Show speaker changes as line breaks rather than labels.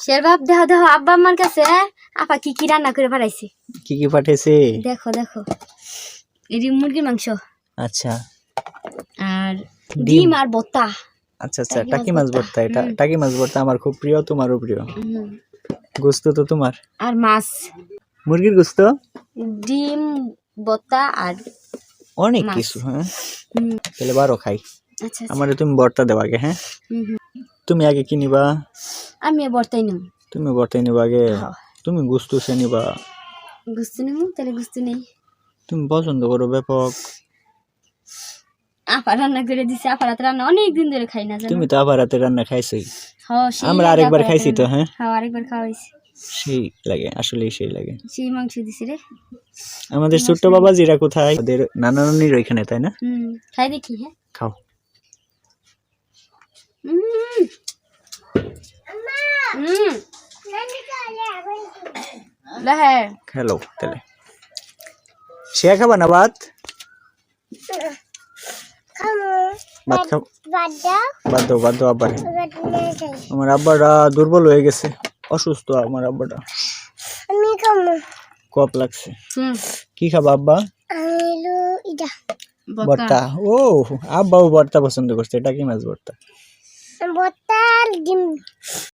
শেরবাব দেখো দেখো আব্বা আমার কাছে আপা কি কি রান্না করে পাঠাইছে।
কি কি পাঠাইছে?
দেখো দেখো এটি মুরগির মাংস,
আচ্ছা,
আর ডিম আর ভর্তা।
আচ্ছা আচ্ছা, টাকি মাছ ভর্তা। এটা টাকি মাছ ভর্তা আমার খুব প্রিয়, তোমারও প্রিয়। গোস্ত তো তোমার,
আর মাছ,
মুরগির গোস্ত,
ডিম, ভর্তা আর
অনেক কিছু। হ্যাঁ, তাহলে বারো খাই।
আচ্ছা
আমারে তুমি ভর্তা দেও আগে। হ্যাঁ, তুমি আগে কি নিবা?
আমি ভর্তাই নেব।
তুমি ভর্তাই নিবা আগে, তুমি গোস্ত সে নিবা।
গুস্ত নেব, তাহলে গুস্ত নেই।
তুমি পছন্দ করো ব্যাপক।
আপা রান্না করে দিছে, আপা রাতে রান্না অনেক দিন ধরে খাই না জানো।
তুমি তো আবার রাতে রান্না খাইছই,
সেই
আমরা আরেকবার খাইছি তো। হ্যাঁ,
আরেকবার খাওয়া হয়েছে,
সেই লাগে, আসলেই সেই লাগে।
সেই মাংস দিছি রে।
আমাদের ছোট্ট বাবাজিরা কোথায়? ওদের নানা নানির ওইখানে, তাই না?
খাই দেখি। হ্যাঁ,
খাও। হ্যালো, তাহলে সে খাবা না ভাত? ভাত খাও, বাদ দাও বাদ দাও আব্বারে। আমার আব্বাটা দুর্বল হয়ে গেছে, অসুস্থ আমার আব্বাটা, কপ লাগছে। কি খাবা আব্বা? ভর্তা। ও, আব্বাও ভর্তা পছন্দ করছে। এটা কি মাছ ভর্তা?